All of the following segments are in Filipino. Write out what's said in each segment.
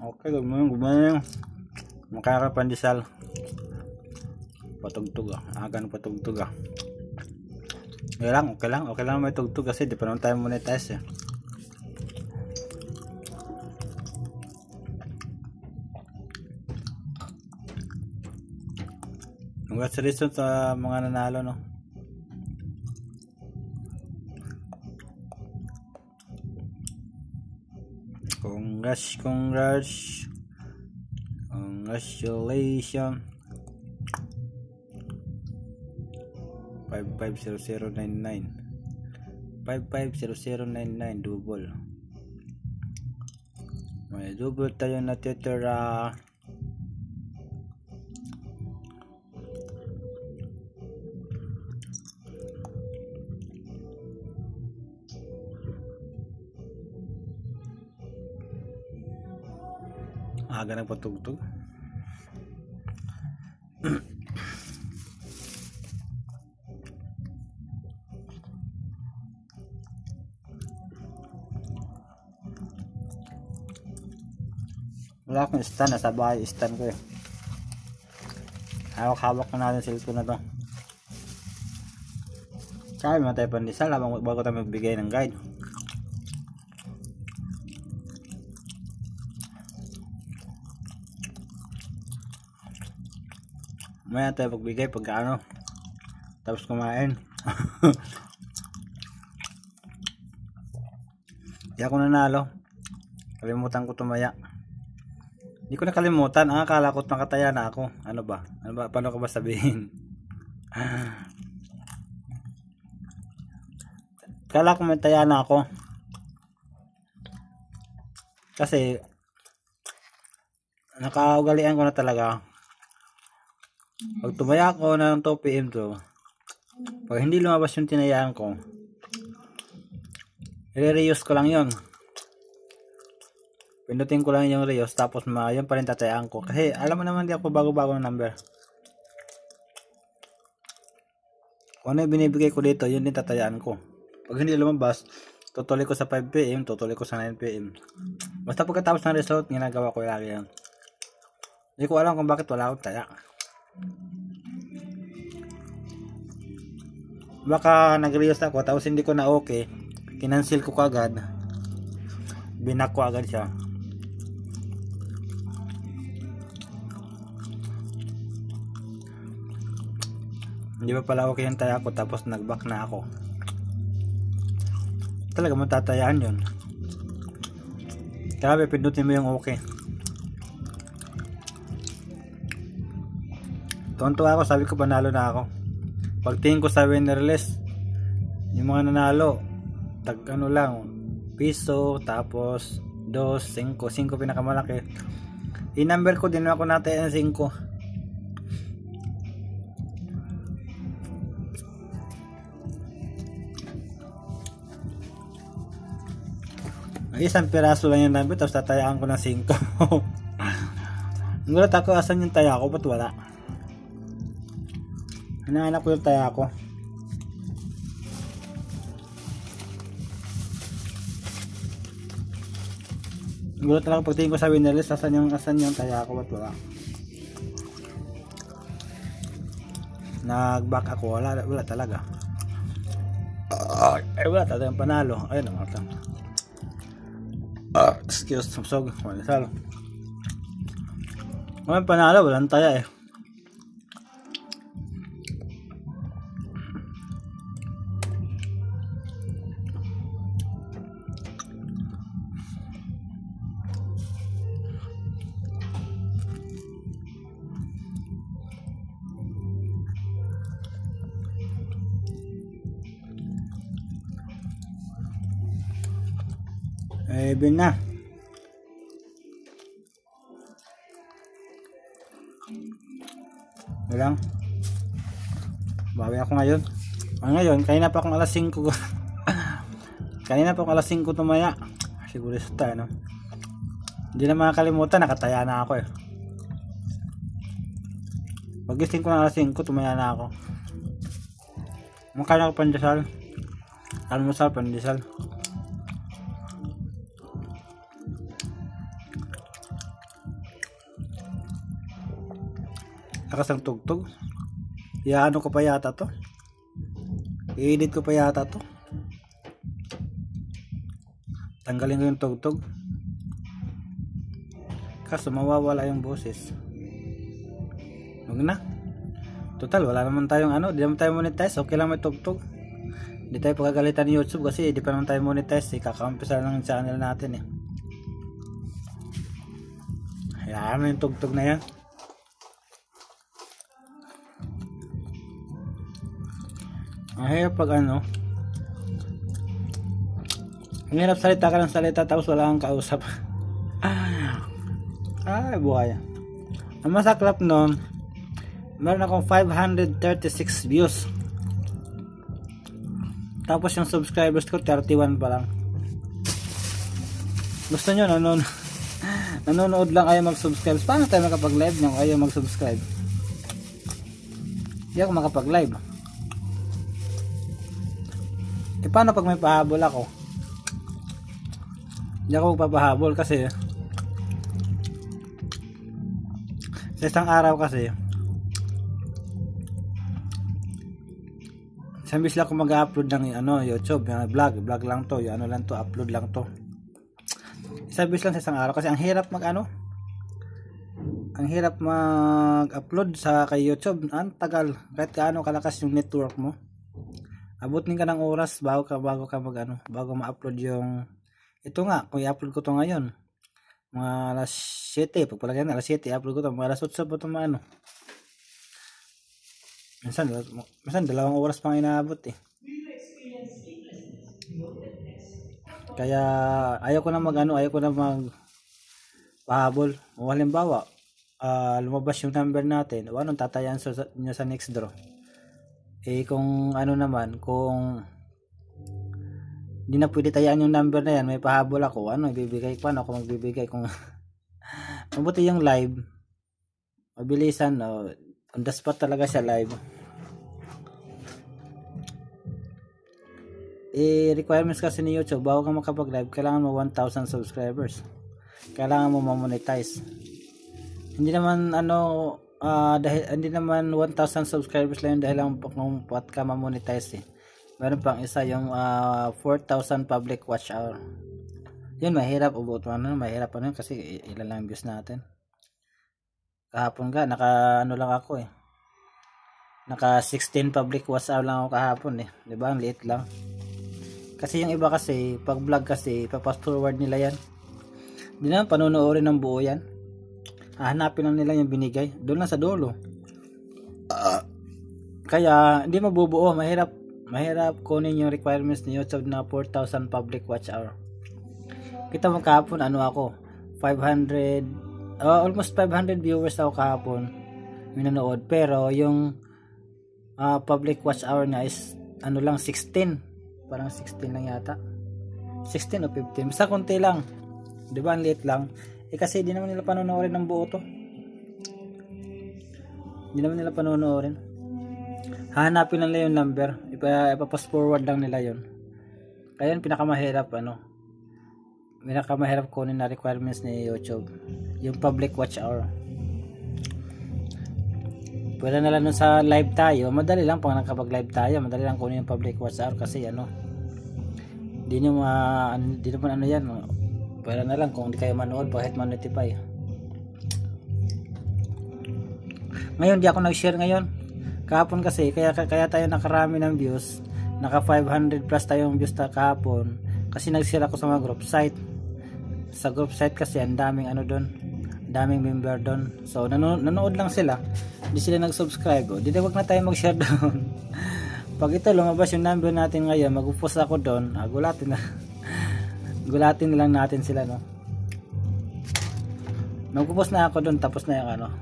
Okay, gumana. Makakapandisal. Patugtog ah. Agan patugtog ah. Okay lang may tugtog kasi di pa naman tayo monetize eh. Congratulations sa mga nanalo no. Congratulations. 550099 550099 double. May double tayo natitira. Aga nagpatugtog. Wala akong stand, nasa bahay stand ko eh. Hawak-hawak na natin cellphone na to. Kaya naman tayo pandisal habang bago tayo magbigay ng guide. Maya tayo magbigay pagka ano tapos kumain. Di ako nanalo. Kalimutan ko tumaya. Hindi ko nakalimutan. Ang akala ko nakataya na ako. Ano ba? Paano ko ba sabihin? Akala ko may taya na ako. Kasi nakaugalian ko na talaga. Pag tumaya ako ng 2 PM to, pag hindi lumabas yung tinayaan ko, i-reuse ko lang yon. Pindutin ko lang yung reuse tapos yun pa rin tatayaan ko. Kasi alam mo naman di ako bago-bago ng number. Kung ano yung binibigay ko dito, yun din tatayaan ko. Pag hindi lumabas, tutuloy ko sa 5 PM, tutuloy ko sa 9 PM. Basta pagkatapos ng result, ginagawa ko lagi yan. Hindi ko alam kung bakit wala akong taya. Baka nag-reuse ako tapos hindi ko na okay, kinancel ko kagad, binak ko agad siya. Hindi ba pala okay yung taya ko tapos nag-back na ako. Talaga matatayaan yun. Kaya pindutin mo yung okay. Tonto ako, sabi ko panalo na ako. Pagtingin ko sa winner list, yung mga nanalo tag ano lang, piso, tapos 2, 5 pinakamalaki. I-number ko din ako natin ang 5. Isang piraso lang yung number tapos tatayaan ko ng 5. Ngulat ako asan yung taya ko, ba't wala? Hinahanap ko yung taya ko. Gulat na lang pagtingin ko sa winner list, asan yung taya ko, ba't wala? Nag-back ako, wala talaga. Wala talaga yung panalo. Ayun naman ito. Excuse, samsog. Wala salo. Walang panalo, walang taya eh. Bin na. Walang. Bawi ako ngayon. Ngayon, kanina pa akong alas 5. Kanina pa akong alas 5 tumaya. Sigurista, no? Hindi na makakalimutan, nakataya na ako eh. Pagising ko na alas 5, tumaya na ako. Makain ako pandesal. Almusal, pandesal. Lakas ang tugtog. Iano ko pa yata to. I-edit ko pa yata to. Tanggalin ko yung tugtog. Kaso mawawala yung boses. Huwag na. Total, wala naman tayong ano. Di naman tayo monetize. Okay lang may tugtog. Di tayo pagkagalitan ni YouTube kasi di pa naman tayo monetize. Kakaumpisa lang yung channel natin eh. Hayaan mo yung tugtog na yan. Ang hirap pag ano. Ang hirap salita ka ng salita tapos wala kang kausap. Ay, buhay. Ang masaklap nun, meron akong 536 views. Tapos yung subscribers ko 31 pa lang. Gusto nyo nanonood lang kayo mag-subscribe. Paano tayo makapag-live nyo kayo mag-subscribe? Hindi ako makapag-live. Paano pag may pahabol ako? Hindi ako magpapahabol kasi sa isang araw kasi isang bis lang ako mag-upload ng YouTube, vlog lang to, yung lang to, upload lang to. Isang bis lang sa isang araw kasi ang hirap mag-upload sa kay YouTube. Ang tagal, kahit gaano kalakas yung network mo. Abutin ka ng oras bago ma-upload yung ito nga, kung i-upload ko to ngayon mga alas 7, pagpalagyan na alas 7 i-upload ko to, mga alas 8 po to minsan 2 oras pang inaabot eh. Kaya ayaw ko na mag pahabol. O halimbawa lumabas yung number natin, anong tatayan nyo sa next draw? Kung kung hindi na pwede tayaan yung number na yan, may pahabol ako, ibibigay, paano ako magbibigay? Kung mabuti yung live, mabilisan, on the spot talaga siya live. Requirements kasi ni YouTube, bago ka makapag-live, kailangan mo 1,000 subscribers. Kailangan mo ma-monetize. Hindi naman dahil hindi naman 1,000 subscribers lang dahil lang kung pat ka ma-monetize eh. Meron pang isa yung 4,000 public watch hour. Yun mahirap mahirap kasi ilan lang views natin. Kahapon naka lang ako eh. Naka 16 public watch hour lang ako kahapon eh. 'Di ba? Ang liit lang. Kasi yung iba kasi pag vlog kasi ipa-fast forward nila yan. Hindi naman panonoorin ng buo yan. Hahanapin lang nila yung binigay. Doon lang sa dulo. Kaya hindi mabubuo, mahirap kunin yung requirements ni YouTube na 4,000 public watch hour. Kita mo kahapon ako 500 almost 500 viewers ako kahapon yung nanood, pero yung public watch hour niya is lang 16, parang 16 lang yata, 16 o 15, basta konti lang, di ba? Ang liit lang kasi di naman nila panonoorin ng buo to, di naman nila panonoorin. Hahanapin lang nila yung number, ipa-pass forward lang nila yun. Kaya yung pinakamahirap kunin na requirements ni YouTube, yung public watch hour. Pwede na lang sa live tayo, madali lang pag nakapag-live tayo, madali lang kunin yung public watch hour kasi di naman yan, pwede na lang kung di kayo manood, bakit ma-notify. Ngayon di ako nag-share ngayon. Kahapon kasi, kaya tayo nakarami ng views, naka 500 plus tayong views kahapon, kasi nag-share ako sa mga group site. Sa group site kasi ang daming daming member doon. So nanonood lang sila, hindi sila nag-subscribe. Di wag na tayo mag-share doon. Pag ito lumabas yung number natin ngayon, mag-post ako doon, gulatin na lang natin sila, no. Mag-post na ako doon, tapos na yung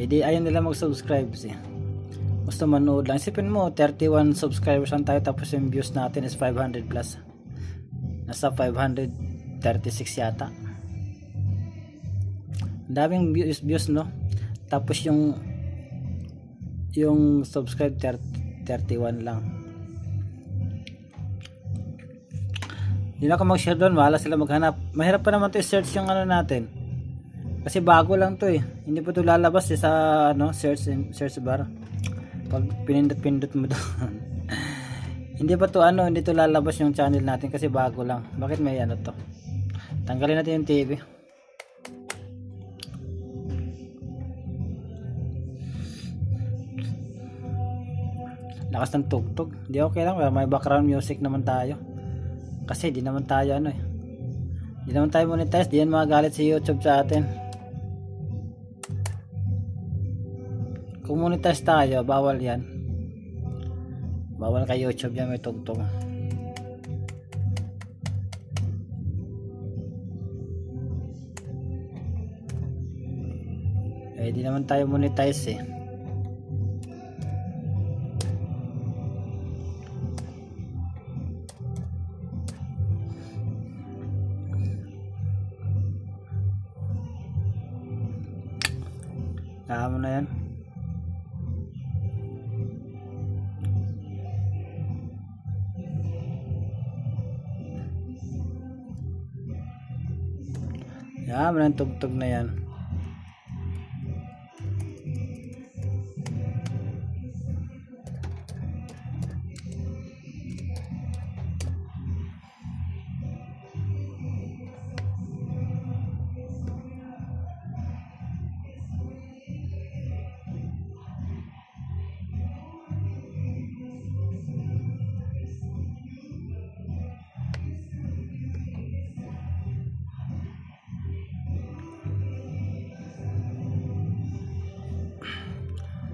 di ayaw nila mag-subscribe siya. Gusto manood lang. Isipin mo 31 subscribers lang tayo, tapos yung views natin is 500 plus. Nasa 536 yata. Ang daming views, no. Tapos yung yung subscribe 31 lang. Hindi na ako mag-share doon, wala sila maghanap. Mahirap pa naman to i-search yung ano natin. Kasi bago lang to eh. Hindi pa to lalabas eh sa ano, search bar. Pag pinindot mo doon. Hindi pa to ano, hindi to lalabas yung channel natin kasi bago lang. Bakit may ano to? Tanggalin natin yung TV. Lakas ng tugtog. Di okay lang, may background music naman tayo. Kasi di naman tayo ano eh. Di naman tayo monetize, di yan magalit si YouTube sa atin. Kung monetize tayo, bawal yan. Bawal kay YouTube yan, may tugtog. Eh di naman tayo monetize eh. Kaya mo na yan. Kaya mo na yung tugtog na yan.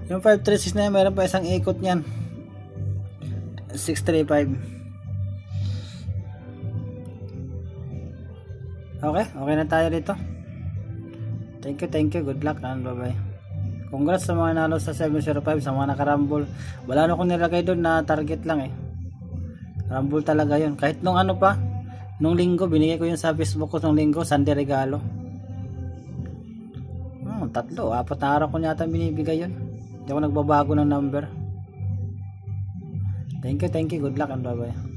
Yung 536 na yan, mayroon pa isang ikot niyan. 635. Okay na tayo dito. Thank you, good luck and bye bye. Congrats sa mga nalo sa 705, sa mga nakarambol. Wala na akong nilagay doon na target lang eh. Rumble talaga yun. Kahit nung ano pa, nung linggo, binigay ko yun sa Facebook ko nung linggo, Sunday regalo. 3, 4 araw ko yata binibigay yun. Hindi ako nagbabago ng number. Thank you, good luck and bye bye.